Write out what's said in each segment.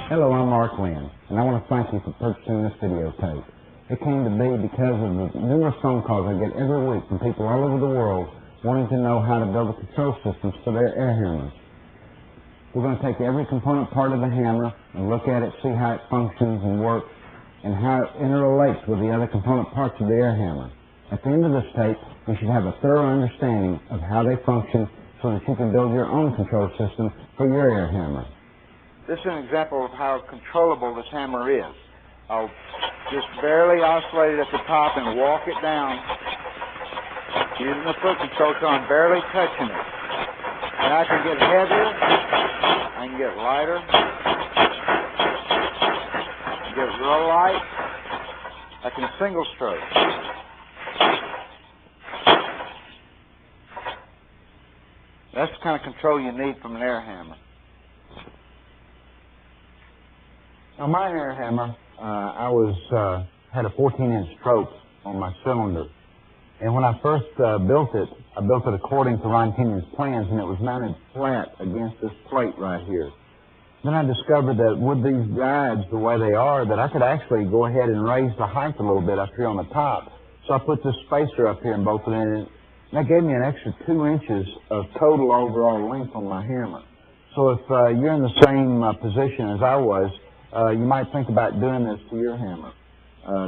Hello, I'm Mark Lynn, and I want to thank you for purchasing this videotape. It came to be because of the numerous phone calls I get every week from people all over the world wanting to know how to build the control systems for their air hammers. We're going to take every component part of the hammer and look at it, see how it functions and works, and how it interrelates with the other component parts of the air hammer. At the end of this tape, you should have a thorough understanding of how they function so that you can build your own control system for your air hammer. This is an example of how controllable this hammer is. I'll just barely oscillate it at the top and walk it down using the foot control so I'm barely touching it. And I can get heavier, I can get lighter, get real light, I can single stroke. That's the kind of control you need from an air hammer. Now, my air hammer, I had a 14-inch stroke on my cylinder. And when I first built it, I built it according to Ron Kinyon's plans, and it was mounted flat against this plate right here. Then I discovered that with these guides the way they are, that I could actually go ahead and raise the height a little bit up here on the top. So I put this spacer up here and bolted it in, and that gave me an extra 2 inches of total overall length on my hammer. So if you're in the same position as I was, you might think about doing this to your hammer.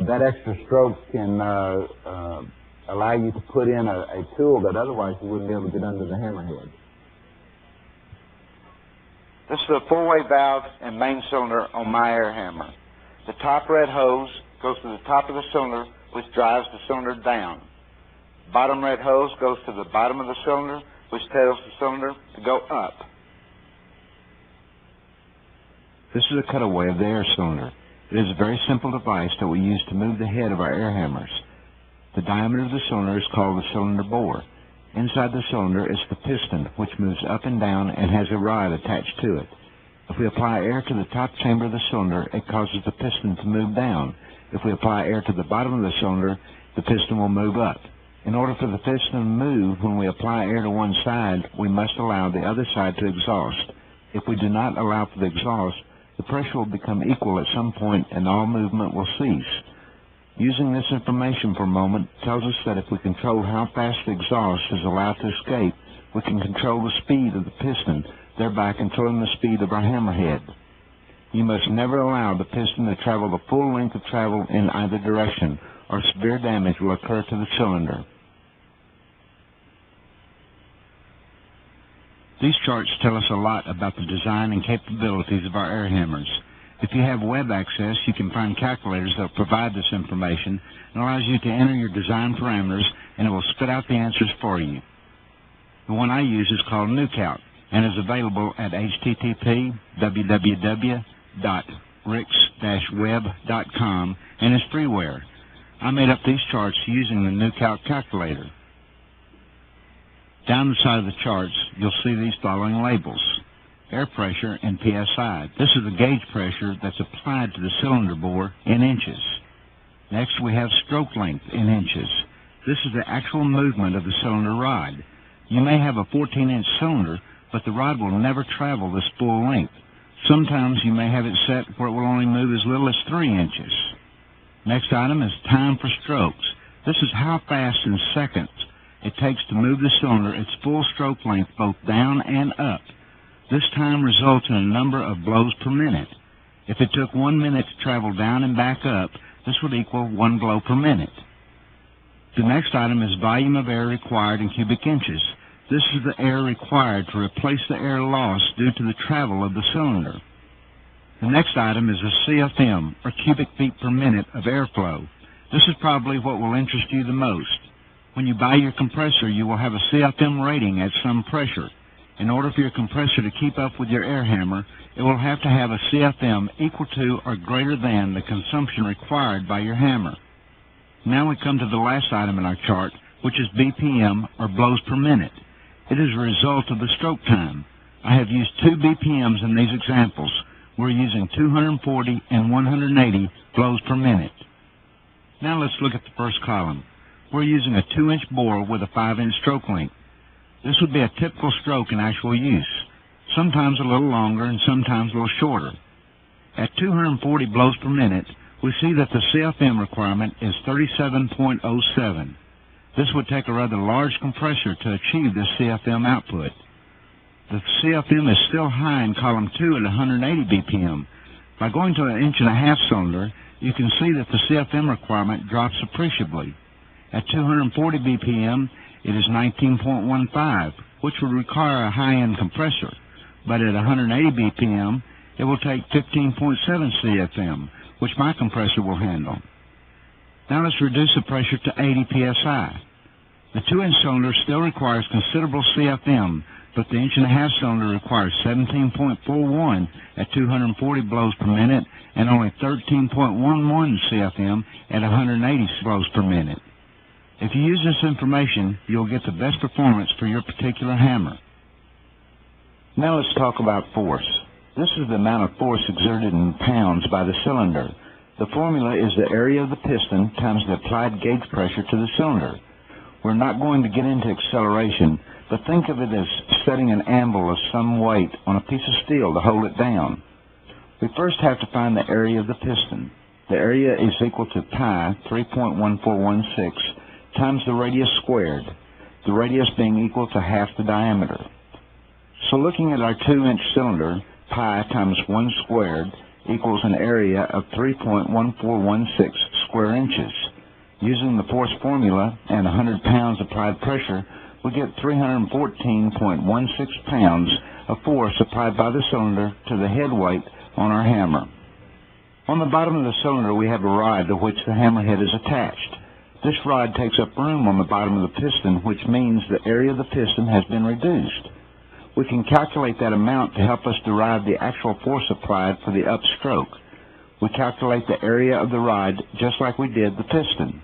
That extra stroke can allow you to put in a tool that otherwise you wouldn't be able to get under the hammerhead. This is a four-way valve and main cylinder on my air hammer. The top red hose goes to the top of the cylinder, which drives the cylinder down. Bottom red hose goes to the bottom of the cylinder, which tells the cylinder to go up. This is a cutaway of the air cylinder. It is a very simple device that we use to move the head of our air hammers. The diameter of the cylinder is called the cylinder bore. Inside the cylinder is the piston, which moves up and down and has a rod attached to it. If we apply air to the top chamber of the cylinder, it causes the piston to move down. If we apply air to the bottom of the cylinder, the piston will move up. In order for the piston to move when we apply air to one side, we must allow the other side to exhaust. If we do not allow for the exhaust, the pressure will become equal at some point and all movement will cease. Using this information for a moment tells us that if we control how fast the exhaust is allowed to escape, we can control the speed of the piston, thereby controlling the speed of our hammerhead. You must never allow the piston to travel the full length of travel in either direction, or severe damage will occur to the cylinder. These charts tell us a lot about the design and capabilities of our air hammers. If you have web access, you can find calculators that will provide this information and allows you to enter your design parameters, and it will spit out the answers for you. The one I use is called NewCalc and is available at http://www.rix-web.com and is freeware. I made up these charts using the NewCalc calculator. Down the side of the charts, you'll see these following labels: air pressure and PSI. This is the gauge pressure that's applied to the cylinder bore in inches. Next, we have stroke length in inches. This is the actual movement of the cylinder rod. You may have a 14-inch cylinder, but the rod will never travel this full length. Sometimes you may have it set where it will only move as little as 3 inches. Next item is time per strokes. This is how fast in seconds it takes to move the cylinder its full stroke length both down and up. This time results in a number of blows per minute. If it took 1 minute to travel down and back up, this would equal 1 blow per minute. The next item is volume of air required in cubic inches. This is the air required to replace the air lost due to the travel of the cylinder. The next item is a CFM, or cubic feet per minute, of airflow. This is probably what will interest you the most. When you buy your compressor, you will have a CFM rating at some pressure. In order for your compressor to keep up with your air hammer, it will have to have a CFM equal to or greater than the consumption required by your hammer. Now we come to the last item in our chart, which is BPM, or blows per minute. It is a result of the stroke time. I have used 2 BPMs in these examples. We're using 240 and 180 blows per minute. Now let's look at the first column. We're using a 2-inch bore with a 5-inch stroke length. This would be a typical stroke in actual use, sometimes a little longer and sometimes a little shorter. At 240 blows per minute, we see that the CFM requirement is 37.07. This would take a rather large compressor to achieve this CFM output. The CFM is still high in column 2 at 180 BPM. By going to an 1.5 inch cylinder, you can see that the CFM requirement drops appreciably. At 240 BPM, it is 19.15, which would require a high-end compressor. But at 180 BPM, it will take 15.7 CFM, which my compressor will handle. Now let's reduce the pressure to 80 PSI. The 2-inch cylinder still requires considerable CFM, but the 1.5 inch cylinder requires 17.41 at 240 blows per minute and only 13.11 CFM at 180 blows per minute. If you use this information, you'll get the best performance for your particular hammer. Now let's talk about force. This is the amount of force exerted in pounds by the cylinder. The formula is the area of the piston times the applied gauge pressure to the cylinder. We're not going to get into acceleration, but think of it as setting an anvil of some weight on a piece of steel to hold it down. We first have to find the area of the piston. The area is equal to pi 3.1416 times the radius squared, the radius being equal to half the diameter. So looking at our 2-inch cylinder, pi times 1 squared equals an area of 3.1416 square inches. Using the force formula and 100 pounds applied pressure, we get 314.16 pounds of force applied by the cylinder to the head weight on our hammer. On the bottom of the cylinder, we have a rod to which the hammerhead is attached. This rod takes up room on the bottom of the piston, which means the area of the piston has been reduced. We can calculate that amount to help us derive the actual force applied for the upstroke. We calculate the area of the rod just like we did the piston.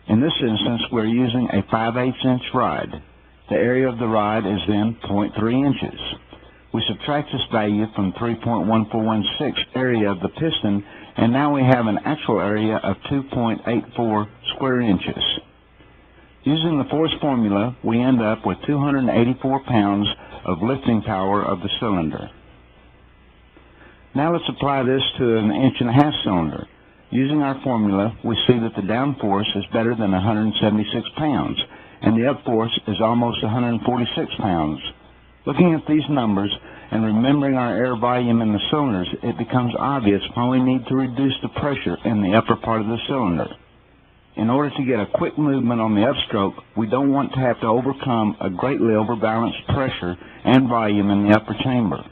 In this instance, we're using a 5/8 inch rod. The area of the rod is then 0.3 inches. We subtract this value from 3.1416 area of the piston, and now we have an actual area of 2.84 square inches. Using the force formula, we end up with 284 pounds of lifting power of the cylinder. Now let's apply this to an 1.5 inch cylinder. Using our formula, we see that the down force is better than 176 pounds, and the up force is almost 146 pounds. Looking at these numbers and remembering our air volume in the cylinders, it becomes obvious why we need to reduce the pressure in the upper part of the cylinder. In order to get a quick movement on the upstroke, we don't want to have to overcome a greatly overbalanced pressure and volume in the upper chamber.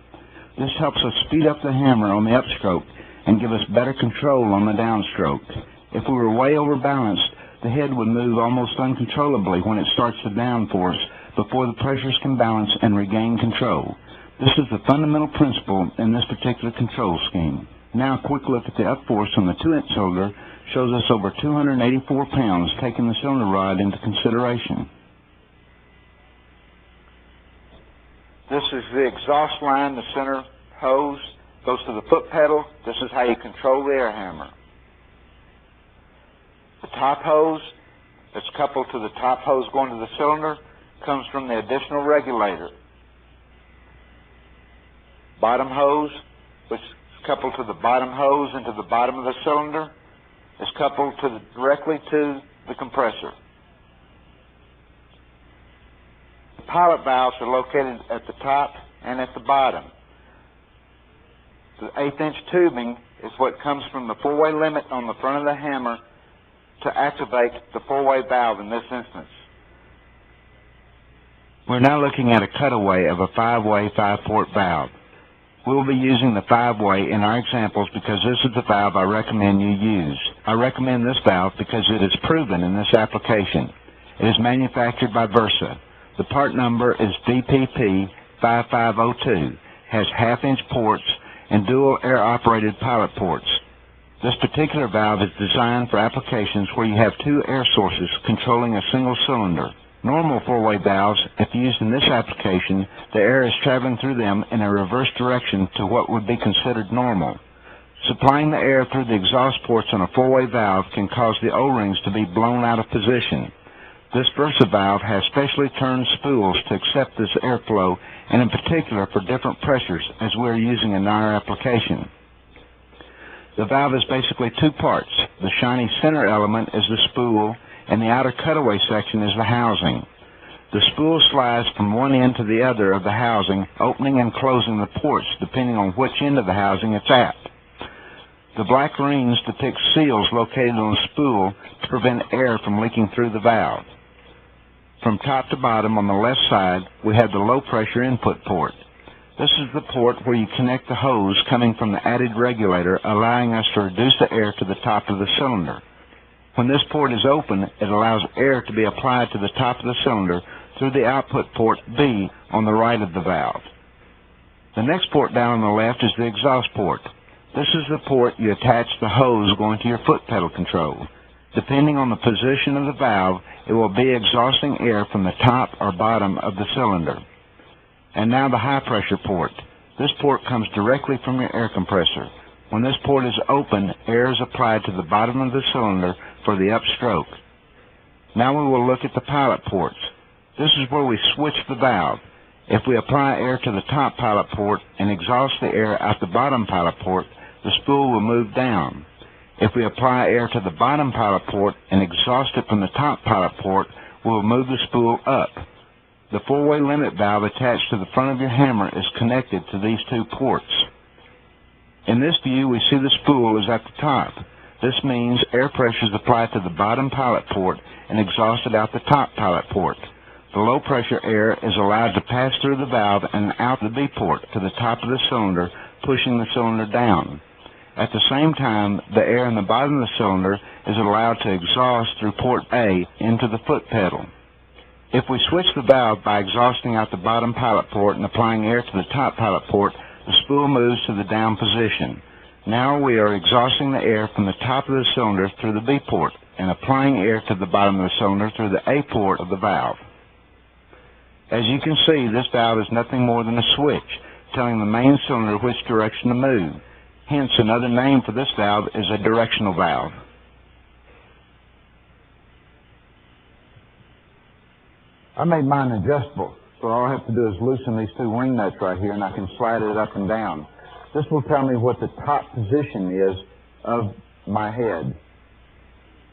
This helps us speed up the hammer on the upstroke and give us better control on the downstroke. If we were way overbalanced, the head would move almost uncontrollably when it starts to downforce before the pressures can balance and regain control. This is the fundamental principle in this particular control scheme. Now a quick look at the up force on the 2-inch cylinder shows us over 284 pounds, taking the cylinder rod into consideration. This is the exhaust line, the center hose goes to the foot pedal. This is how you control the air hammer. The top hose that's coupled to the top hose going to the cylinder comes from the additional regulator. Bottom hose, which is coupled to the bottom hose into the bottom of the cylinder, is coupled directly to the compressor. The pilot valves are located at the top and at the bottom. The 1/8 inch tubing is what comes from the 4-way limit on the front of the hammer to activate the four-way valve in this instance. We're now looking at a cutaway of a five-way 5-port valve. We will be using the 5-way in our examples because this is the valve I recommend you use. I recommend this valve because it is proven in this application. It is manufactured by Versa. The part number is DPP5502, has half-inch ports and dual air-operated pilot ports. This particular valve is designed for applications where you have two air sources controlling a single cylinder. Normal four-way valves, if used in this application, the air is traveling through them in a reverse direction to what would be considered normal. Supplying the air through the exhaust ports on a four-way valve can cause the O-rings to be blown out of position. This Versa valve has specially turned spools to accept this airflow, and in particular for different pressures as we are using in our application. The valve is basically two parts. The shiny center element is the spool, and the outer cutaway section is the housing. The spool slides from one end to the other of the housing, opening and closing the ports depending on which end of the housing it's at. The black rings depict seals located on the spool to prevent air from leaking through the valve. From top to bottom on the left side, we have the low-pressure input port. This is the port where you connect the hose coming from the added regulator, allowing us to reduce the air to the top of the cylinder. When this port is open, it allows air to be applied to the top of the cylinder through the output port B on the right of the valve. The next port down on the left is the exhaust port. This is the port you attach the hose going to your foot pedal control. Depending on the position of the valve, it will be exhausting air from the top or bottom of the cylinder. And now the high pressure port. This port comes directly from your air compressor. When this port is open, air is applied to the bottom of the cylinder for the upstroke. Now we will look at the pilot ports. This is where we switch the valve. If we apply air to the top pilot port and exhaust the air out the bottom pilot port, the spool will move down. If we apply air to the bottom pilot port and exhaust it from the top pilot port, we will move the spool up. The four-way limit valve attached to the front of your hammer is connected to these two ports. In this view, we see the spool is at the top. This means air pressure is applied to the bottom pilot port and exhausted out the top pilot port. The low-pressure air is allowed to pass through the valve and out the B port to the top of the cylinder, pushing the cylinder down. At the same time, the air in the bottom of the cylinder is allowed to exhaust through port A into the foot pedal. If we switch the valve by exhausting out the bottom pilot port and applying air to the top pilot port, the spool moves to the down position. Now we are exhausting the air from the top of the cylinder through the B port and applying air to the bottom of the cylinder through the A port of the valve. As you can see, this valve is nothing more than a switch, telling the main cylinder which direction to move. Hence, another name for this valve is a directional valve. I made mine adjustable, so all I have to do is loosen these two ring nuts right here and I can slide it up and down. This will tell me what the top position is of my head.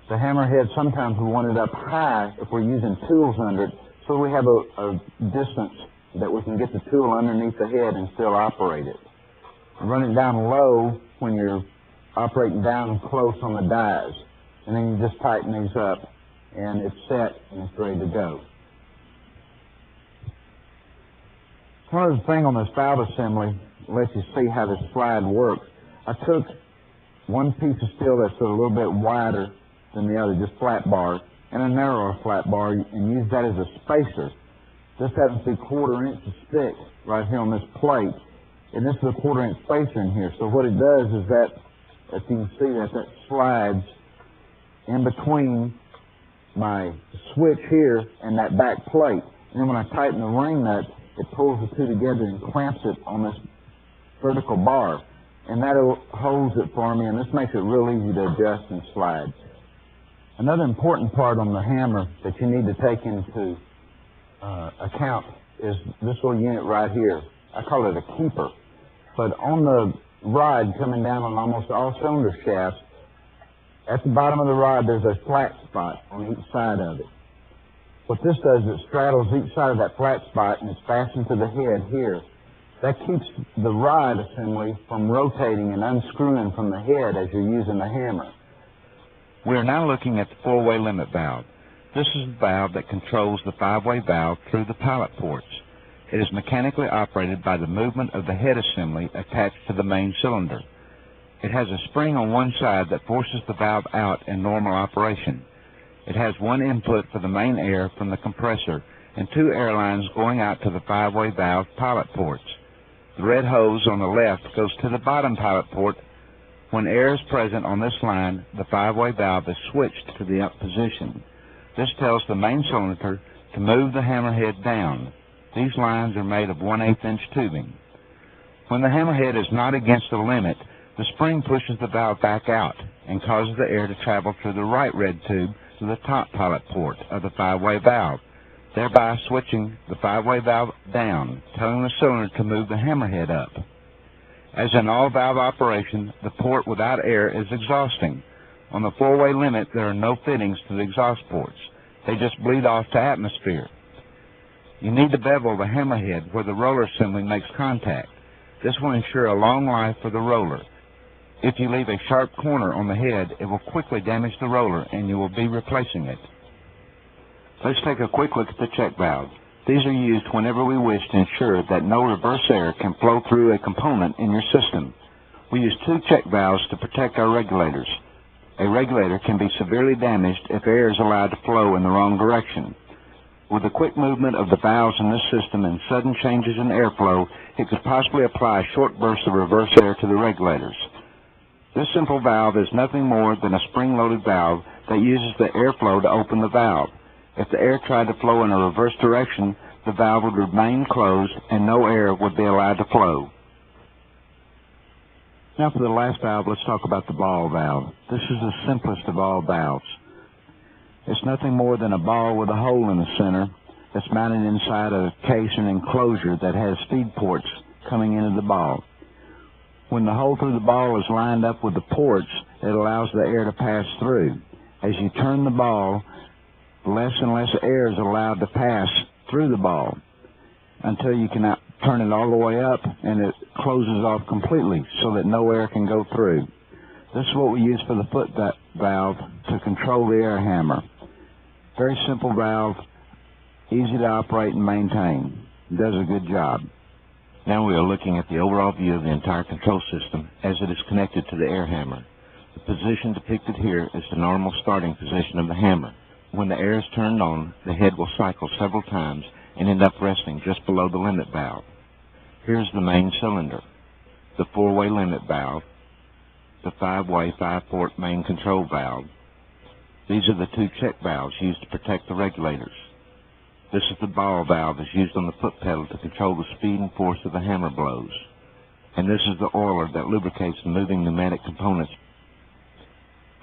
The hammerhead, sometimes we want it up high if we're using tools under it, so we have a distance that we can get the tool underneath the head and still operate it. Run it down low when you're operating down close on the dies. And then you just tighten these up and it's set and it's ready to go. One other thing on this valve assembly, let you see how this slide works. I took one piece of steel that's a little bit wider than the other, just flat bar, and a narrower flat bar, and used that as a spacer. This happens to be 1/4 inches thick right here on this plate, and this is a 1/4 inch spacer in here. So what it does is that, as you can see, that slides in between my switch here and that back plate. And then when I tighten the ring nut, it pulls the two together and clamps it on this vertical bar. And that holds it for me, and this makes it real easy to adjust and slide. Another important part on the hammer that you need to take into account is this little unit right here. I call it a keeper. But on the rod coming down on almost all cylinder shafts, at the bottom of the rod there's a flat spot on each side of it. What this does is it straddles each side of that flat spot and it's fastened to the head here. That keeps the rod assembly from rotating and unscrewing from the head as you're using the hammer. We are now looking at the four-way limit valve. This is the valve that controls the five-way valve through the pilot ports. It is mechanically operated by the movement of the head assembly attached to the main cylinder. It has a spring on one side that forces the valve out in normal operation. It has one input for the main air from the compressor and two air lines going out to the five-way valve pilot ports. The red hose on the left goes to the bottom pilot port. When air is present on this line, the five-way valve is switched to the up position. This tells the main cylinder to move the hammerhead down. These lines are made of 1/8 inch tubing. When the hammerhead is not against the limit, the spring pushes the valve back out and causes the air to travel through the right red tube to the top pilot port of the five-way valve, thereby switching the five-way valve down, telling the cylinder to move the hammerhead up. As in all valve operation, the port without air is exhausting. On the four-way limit, there are no fittings to the exhaust ports. They just bleed off to atmosphere. You need to bevel the hammerhead where the roller assembly makes contact. This will ensure a long life for the roller. If you leave a sharp corner on the head, it will quickly damage the roller and you will be replacing it. Let's take a quick look at the check valve. These are used whenever we wish to ensure that no reverse air can flow through a component in your system. We use two check valves to protect our regulators. A regulator can be severely damaged if air is allowed to flow in the wrong direction. With the quick movement of the valves in this system and sudden changes in airflow, it could possibly apply a short burst of reverse air to the regulators. This simple valve is nothing more than a spring-loaded valve that uses the airflow to open the valve. If the air tried to flow in a reverse direction, the valve would remain closed and no air would be allowed to flow. Now for the last valve, let's talk about the ball valve. This is the simplest of all valves. It's nothing more than a ball with a hole in the center that's mounted inside a case and enclosure that has feed ports coming into the ball. When the hole through the ball is lined up with the ports, it allows the air to pass through. As you turn the ball, less and less air is allowed to pass through the ball until you can turn it all the way up and it closes off completely so that no air can go through. This is what we use for the foot valve to control the air hammer. Very simple valve, easy to operate and maintain. It does a good job. Now we are looking at the overall view of the entire control system as it is connected to the air hammer. The position depicted here is the normal starting position of the hammer. When the air is turned on, the head will cycle several times and end up resting just below the limit valve. Here's the main cylinder, the four-way limit valve, the five-way 5-port main control valve. These are the two check valves used to protect the regulators. This is the ball valve that's used on the foot pedal to control the speed and force of the hammer blows. And this is the oiler that lubricates the moving pneumatic components.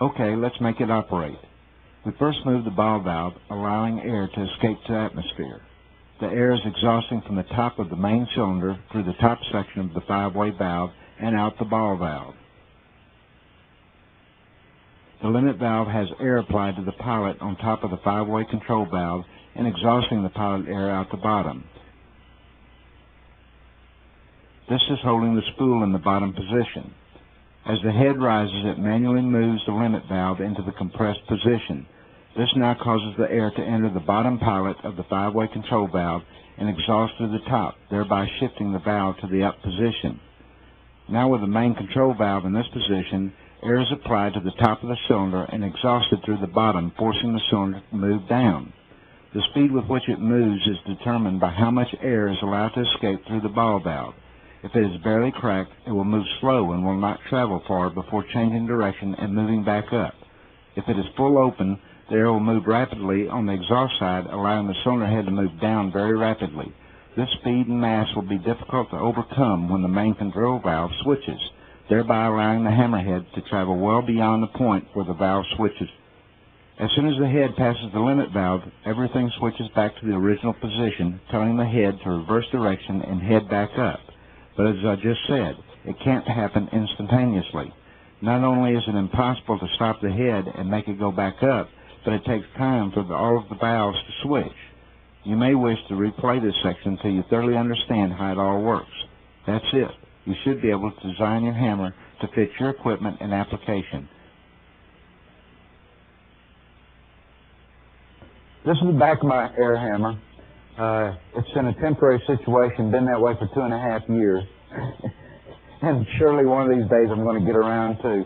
Okay, let's make it operate. We first move the ball valve, allowing air to escape to atmosphere. The air is exhausting from the top of the main cylinder through the top section of the five-way valve and out the ball valve. The limit valve has air applied to the pilot on top of the five-way control valve and exhausting the pilot air out the bottom. This is holding the spool in the bottom position. As the head rises, it manually moves the limit valve into the compressed position. This now causes the air to enter the bottom pilot of the five-way control valve and exhaust to the top, thereby shifting the valve to the up position. Now with the main control valve in this position, air is applied to the top of the cylinder and exhausted through the bottom, forcing the cylinder to move down. The speed with which it moves is determined by how much air is allowed to escape through the ball valve. If it is barely cracked, it will move slow and will not travel far before changing direction and moving back up. If it is full open, the air will move rapidly on the exhaust side, allowing the cylinder head to move down very rapidly. This speed and mass will be difficult to overcome when the main control valve switches, thereby allowing the hammerhead to travel well beyond the point where the valve switches. As soon as the head passes the limit valve, everything switches back to the original position, telling the head to reverse direction and head back up. But as I just said, it can't happen instantaneously. Not only is it impossible to stop the head and make it go back up, but it takes time for all of the valves to switch. You may wish to replay this section until you thoroughly understand how it all works. That's it. You should be able to design your hammer to fit your equipment and application. This is the back of my air hammer. It's in a temporary situation, been that way for 2.5 years. And surely one of these days I'm going to get around to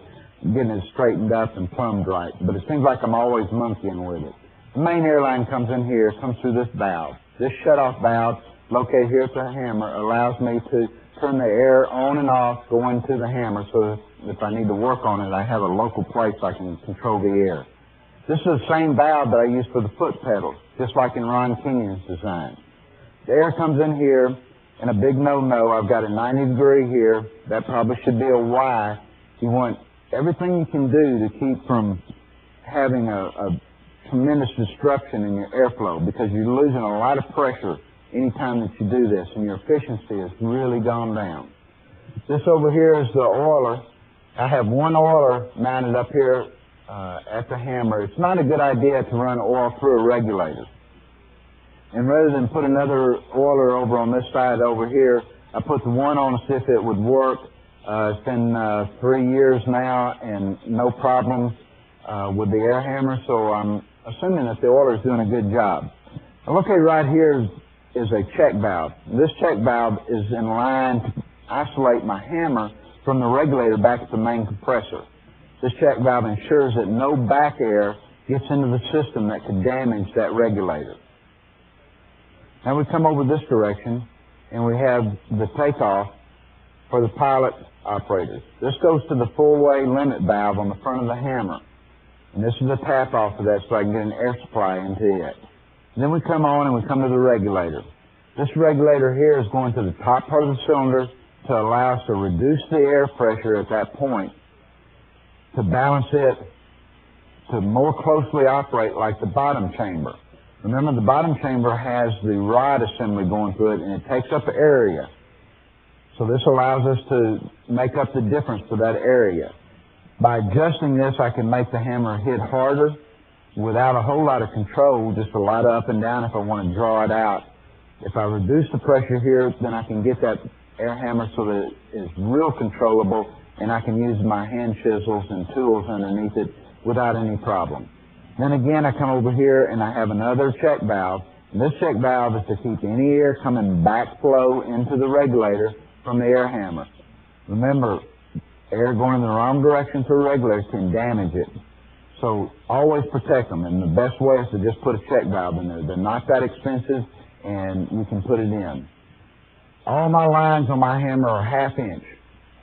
getting it straightened up and plumbed right. But it seems like I'm always monkeying with it. The main air line comes in here, comes through this valve. This shut-off valve, located here at the hammer, allows me to turn the air on and off going to the hammer, so if I need to work on it, I have a local place I can control the air. This is the same valve that I use for the foot pedals, just like in Ron Kinyon's design. The air comes in here, and a big no-no, I've got a 90 degree here. That probably should be a Y. You want everything you can do to keep from having a tremendous disruption in your airflow, because you're losing a lot of pressure anytime that you do this, and your efficiency has really gone down. This over here is the oiler. I have one oiler mounted up here at the hammer. It's not a good idea to run oil through a regulator. And rather than put another oiler over on this side over here, I put the one on to see if it would work. It's been 3 years now and no problems with the air hammer, so I'm assuming that the oiler is doing a good job. Now located right here is a check valve. This check valve is in line to isolate my hammer from the regulator back at the main compressor. This check valve ensures that no back air gets into the system that could damage that regulator. Now we come over this direction and we have the takeoff for the pilot operators. This goes to the four-way limit valve on the front of the hammer. And this is the tap off of that so I can get an air supply into it. Then we come on and we come to the regulator. This regulator here is going to the top part of the cylinder to allow us to reduce the air pressure at that point, to balance it, to more closely operate like the bottom chamber. Remember, the bottom chamber has the rod assembly going through it, and it takes up area. So this allows us to make up the difference for that area. By adjusting this, I can make the hammer hit harder without a whole lot of control, just a lot of up and down if I want to draw it out. If I reduce the pressure here, then I can get that air hammer so that it is real controllable, and I can use my hand chisels and tools underneath it without any problem. Then again, I come over here and I have another check valve. And this check valve is to keep any air coming backflow into the regulator from the air hammer. Remember, air going in the wrong direction through a regulator can damage it. So always protect them, and the best way is to just put a check valve in there. They're not that expensive, and you can put it in. All my lines on my hammer are 1/2 inch.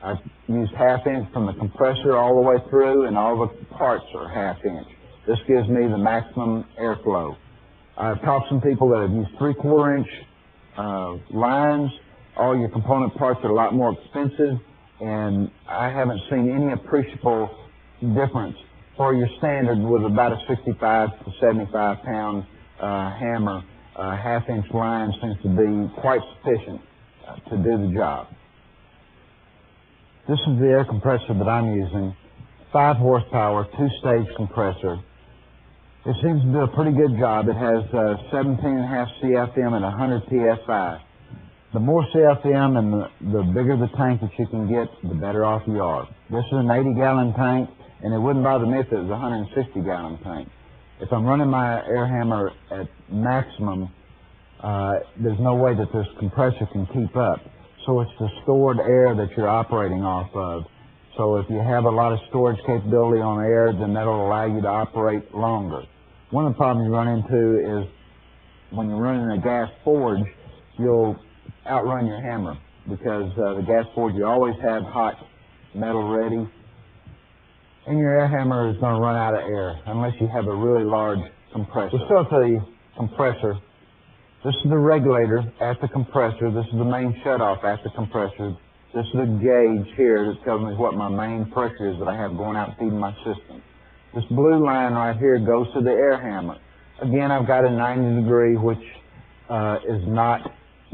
I've used 1/2 inch from the compressor all the way through, and all the parts are 1/2 inch. This gives me the maximum airflow. I've talked to some people that have used 3/4 inch lines. All your component parts are a lot more expensive, and I haven't seen any appreciable difference for your standard with about a 65 to 75 pound hammer. 1/2 inch line seems to be quite sufficient to do the job. This is the air compressor that I'm using. 5 horsepower, 2-stage compressor. It seems to do a pretty good job. It has 17.5 CFM and 100 PSI. The more CFM and the bigger the tank that you can get, the better off you are. This is an 80-gallon tank, and it wouldn't bother me if it was a 160-gallon tank. If I'm running my air hammer at maximum, there's no way that this compressor can keep up. So it's the stored air that you're operating off of. So if you have a lot of storage capability on air, then that'll allow you to operate longer. One of the problems you run into is when you're running a gas forge, you'll outrun your hammer, because the gas forge, you always have hot metal ready, and your air hammer is going to run out of air unless you have a really large compressor. We'll start the compressor. This is the regulator at the compressor. This is the main shutoff at the compressor. This is the gauge here that tells me what my main pressure is that I have going out feeding my system. This blue line right here goes to the air hammer. Again, I've got a 90 degree, which is not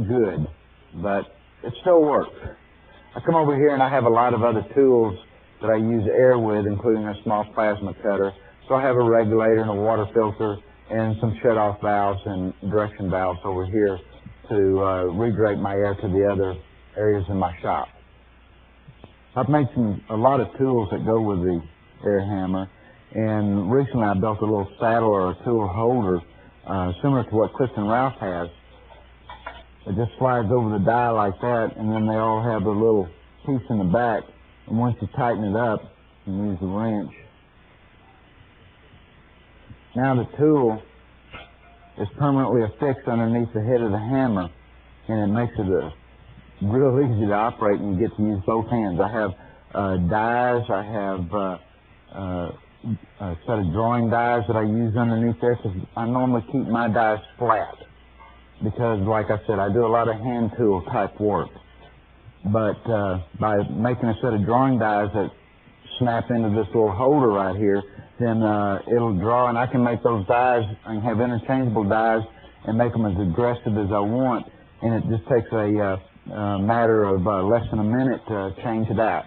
good, but it still works. I come over here and I have a lot of other tools that I use air with, including a small plasma cutter. So I have a regulator and a water filter and some shut-off valves and direction valves over here to redirect my air to the other areas in my shop. I've made a lot of tools that go with the air hammer, and recently I built a little saddle or a tool holder similar to what Clifton Ralph has. It just slides over the die like that, and then they all have a little piece in the back. And once you tighten it up, you use the wrench. Now the tool is permanently affixed underneath the head of the hammer, and it makes it real easy to operate, and you get to use both hands. I have dies. I have a set of drawing dies that I use underneath there, because I normally keep my dies flat, because, like I said, I do a lot of hand tool type work. But by making a set of drawing dies that snap into this little holder right here, then it'll draw, and I can make those dies, I can have interchangeable dies and make them as aggressive as I want, and it just takes a matter of less than a minute to change it out.